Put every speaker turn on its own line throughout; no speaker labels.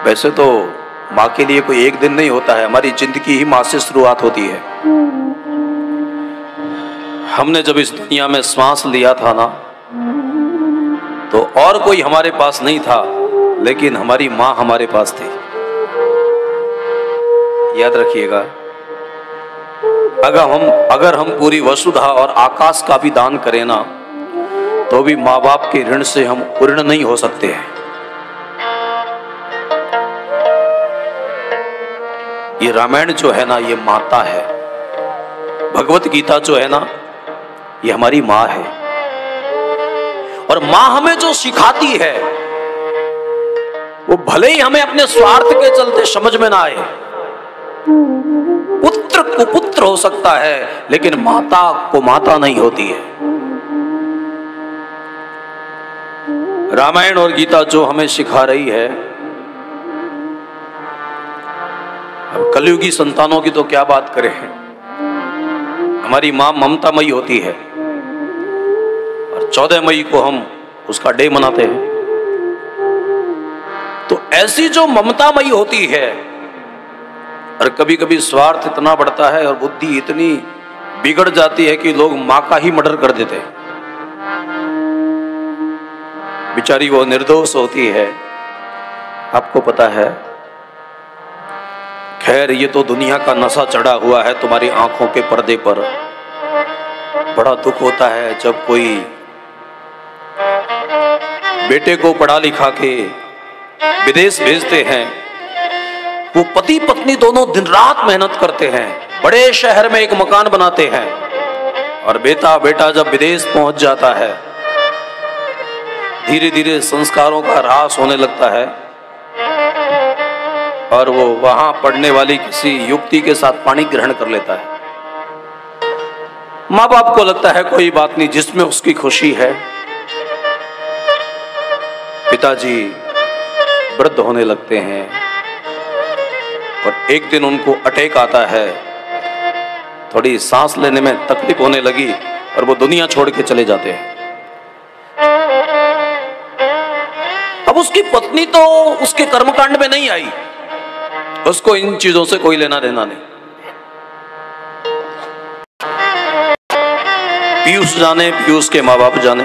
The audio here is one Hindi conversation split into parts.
वैसे तो माँ के लिए कोई एक दिन नहीं होता है, हमारी जिंदगी ही माँ से शुरुआत होती है। हमने जब इस दुनिया में श्वास लिया था ना, तो और कोई हमारे पास नहीं था, लेकिन हमारी माँ हमारे पास थी। याद रखिएगा, अगर हम पूरी वसुधा और आकाश का भी दान करें ना, तो भी माँ बाप के ऋण से हम पूर्ण नहीं हो सकते हैं। ये रामायण जो है ना, ये माता है। भगवत गीता जो है ना, ये हमारी माँ है। और माँ हमें जो सिखाती है, वो भले ही हमें अपने स्वार्थ के चलते समझ में ना आए। पुत्र कुपुत्र हो सकता है, लेकिन माता को माता नहीं होती है। रामायण और गीता जो हमें सिखा रही है, अब कलयुगी संतानों की तो क्या बात करें। हमारी मां ममतामयी होती है, और 14 मई को हम उसका डे मनाते हैं। तो ऐसी जो ममतामयी होती है, और कभी कभी स्वार्थ इतना बढ़ता है और बुद्धि इतनी बिगड़ जाती है कि लोग मां का ही मर्डर कर देते हैं। बेचारी वो निर्दोष होती है, आपको पता है। खैर, ये तो दुनिया का नशा चढ़ा हुआ है तुम्हारी आंखों के पर्दे पर। बड़ा दुख होता है जब कोई बेटे को पढ़ा लिखा के विदेश भेजते हैं। वो पति पत्नी दोनों दिन रात मेहनत करते हैं, बड़े शहर में एक मकान बनाते हैं, और बेटा जब विदेश पहुंच जाता है, धीरे धीरे संस्कारों का ह्रास होने लगता है, और वो वहां पढ़ने वाली किसी युवती के साथ पानी ग्रहण कर लेता है। माँ बाप को लगता है कोई बात नहीं, जिसमें उसकी खुशी है। पिताजी वृद्ध होने लगते हैं, और एक दिन उनको अटैक आता है, थोड़ी सांस लेने में तकलीफ होने लगी, और वो दुनिया छोड़ के चले जाते हैं। अब उसकी पत्नी तो उसके कर्मकांड में नहीं आई, उसको इन चीजों से कोई लेना देना नहीं। पीयूष जाने, पीयूष के माँ बाप जाने,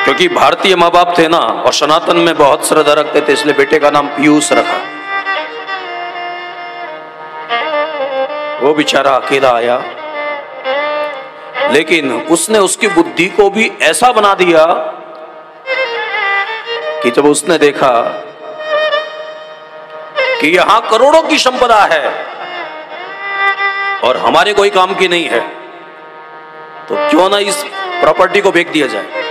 क्योंकि भारतीय माँ बाप थे ना, और सनातन में बहुत श्रद्धा रखते थे, इसलिए बेटे का नाम पीयूष रखा। वो बेचारा अकेला आया, लेकिन उसने उसकी बुद्धि को भी ऐसा बना दिया कि जब उसने देखा कि यहां करोड़ों की संपदा है और हमारे कोई काम की नहीं है, तो क्यों ना इस प्रॉपर्टी को बेच दिया जाए।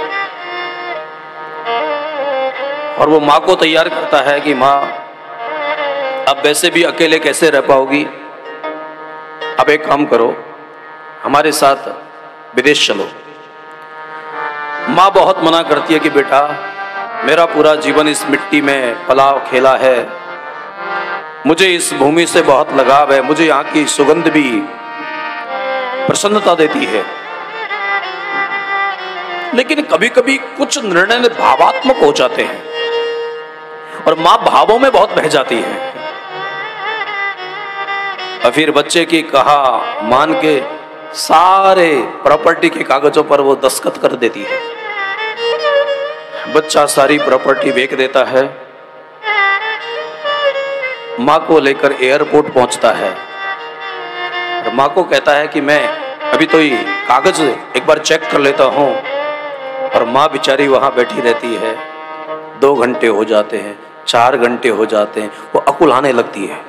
और वो मां को तैयार करता है कि मां, अब वैसे भी अकेले कैसे रह पाओगी, अब एक काम करो, हमारे साथ विदेश चलो। मां बहुत मना करती है कि बेटा, मेरा पूरा जीवन इस मिट्टी में पला खेला है, मुझे इस भूमि से बहुत लगाव है, मुझे यहाँ की सुगंध भी प्रसन्नता देती है। लेकिन कभी कभी कुछ निर्णय भावात्मक हो जाते हैं, और मां भावों में बहुत बह जाती है, और फिर बच्चे की कहा मान के सारे प्रॉपर्टी के कागजों पर वो दस्तखत कर देती है। बच्चा सारी प्रॉपर्टी बेच देता है, माँ को लेकर एयरपोर्ट पहुंचता है, और माँ को कहता है कि मैं अभी तो ये कागज एक बार चेक कर लेता हूं। और माँ बेचारी वहां बैठी रहती है, 2 घंटे हो जाते हैं, 4 घंटे हो जाते हैं, वो अकुलाने लगती है,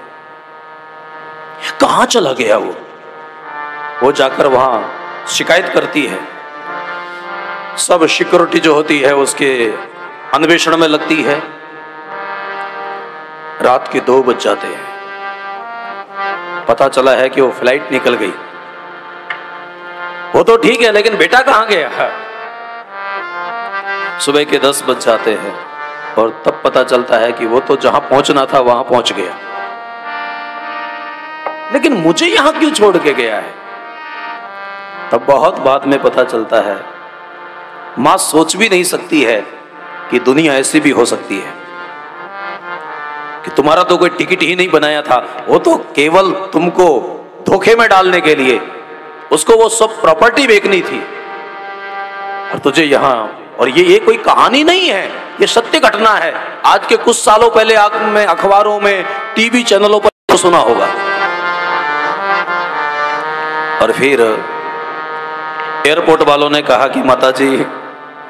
कहां चला गया वो जाकर वहां शिकायत करती है। सब सिक्योरिटी जो होती है उसके अन्वेषण में लगती है। रात के 2 बज जाते हैं, पता चला है कि वो फ्लाइट निकल गई। वो तो ठीक है, लेकिन बेटा कहां गया। सुबह के 10 बज जाते हैं, और तब पता चलता है कि वो तो जहां पहुंचना था वहां पहुंच गया, लेकिन मुझे यहां क्यों छोड़ के गया है। तब बहुत बाद में पता चलता है, मां सोच भी नहीं सकती है कि दुनिया ऐसी भी हो सकती है। कि तुम्हारा तो कोई टिकट ही नहीं बनाया था, वो तो केवल तुमको धोखे में डालने के लिए, उसको वो सब प्रॉपर्टी बेचनी थी और तुझे यहाँ। और ये कोई कहानी नहीं है, ये सत्य घटना है। आज के कुछ सालों पहले आपने अखबारों में, टीवी चैनलों पर तो सुना होगा। और फिर एयरपोर्ट वालों ने कहा कि माताजी,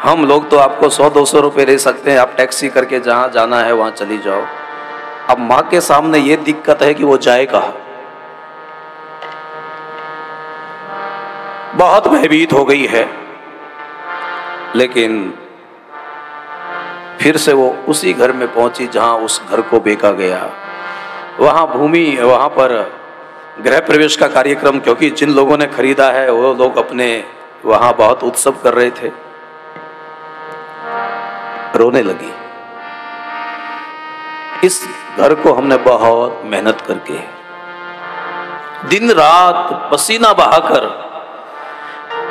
हम लोग तो आपको 100-200 रुपए दे सकते हैं, आप टैक्सी करके जहां जाना है वहां चली जाओ। अब मां के सामने ये दिक्कत है कि वो जाए कहां। बहुत भयभीत हो गई है, लेकिन फिर से वो उसी घर में पहुंची जहां उस घर को बेचा गया। वहां पर गृह प्रवेश का कार्यक्रम, क्योंकि जिन लोगों ने खरीदा है वो लोग अपने वहां बहुत उत्सव कर रहे थे। रोने लगी। इस घर को हमने बहुत मेहनत करके, दिन रात पसीना बहाकर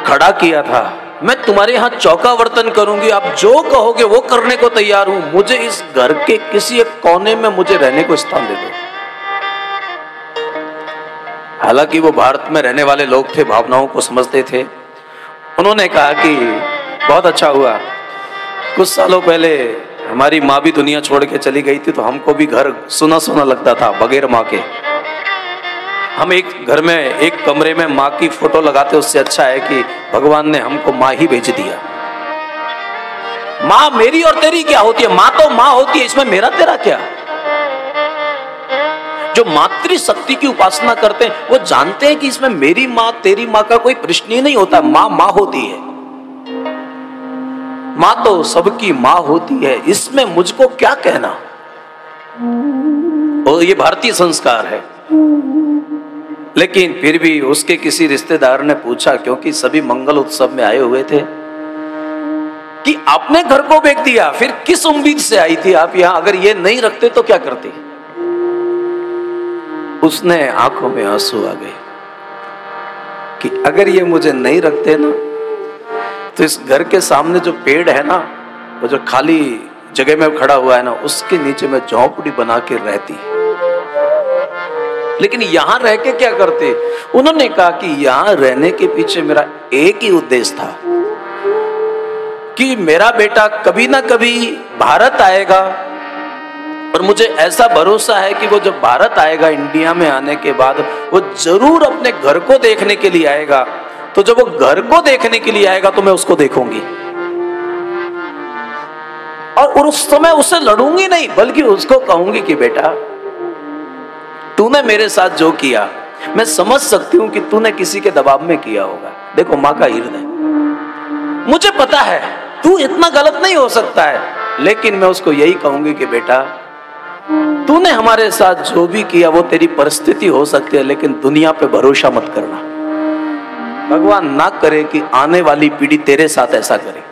खड़ा किया था। मैं तुम्हारे यहां चौका बर्तन करूंगी, आप जो कहोगे वो करने को तैयार हूं। मुझे इस घर के किसी एक कोने में मुझे रहने को स्थान दे दो। हालांकि वो भारत में रहने वाले लोग थे, भावनाओं को समझते थे। उन्होंने कहा कि बहुत अच्छा हुआ, कुछ सालों पहले हमारी माँ भी दुनिया छोड़ के चली गई थी, तो हमको भी घर सुना सुना लगता था बगैर माँ के। हम एक घर में एक कमरे में माँ की फोटो लगाते, उससे अच्छा है कि भगवान ने हमको माँ ही भेज दिया। माँ मेरी और तेरी क्या होती है? माँ तो माँ होती है, इसमें मेरा तेरा क्या? जो मातृ शक्ति की उपासना करते हैं वो जानते हैं कि इसमें मेरी माँ तेरी माँ का कोई प्रश्न ही नहीं होता। माँ माँ होती है, माँ तो सबकी माँ होती है, इसमें मुझको क्या कहना। और ये भारतीय संस्कार है। लेकिन फिर भी उसके किसी रिश्तेदार ने पूछा, क्योंकि सभी मंगल उत्सव में आए हुए थे, कि आपने घर को बेच दिया, फिर किस उम्मीद से आई थी आप यहाँ? अगर ये नहीं रखते तो क्या करती? उसने आंखों में आंसू आ गए कि अगर ये मुझे नहीं रखते ना, तो इस घर के सामने जो पेड़ है ना, वो जो खाली जगह में खड़ा हुआ है ना, उसके नीचे मैं झोंपड़ी बना के रहती। लेकिन यहां रह के क्या करते? उन्होंने कहा कि यहां रहने के पीछे मेरा एक ही उद्देश्य था कि मेरा बेटा कभी ना कभी भारत आएगा, और मुझे ऐसा भरोसा है कि वो जब भारत आएगा, इंडिया में आने के बाद वो जरूर अपने घर को देखने के लिए आएगा। तो जब वो घर को देखने के लिए आएगा तो मैं उसको देखूंगी, और उस समय उससे लड़ूंगी नहीं, बल्कि उसको कहूंगी कि बेटा तूने मेरे साथ जो किया, मैं समझ सकती हूं कि तूने किसी के दबाव में किया होगा। देखो माँ का हृदय, मुझे पता है तू इतना गलत नहीं हो सकता है, लेकिन मैं उसको यही कहूंगी कि बेटा तूने हमारे साथ जो भी किया वो तेरी परिस्थिति हो सकती है, लेकिन दुनिया पे भरोसा मत करना। भगवान ना करे कि आने वाली पीढ़ी तेरे साथ ऐसा करे।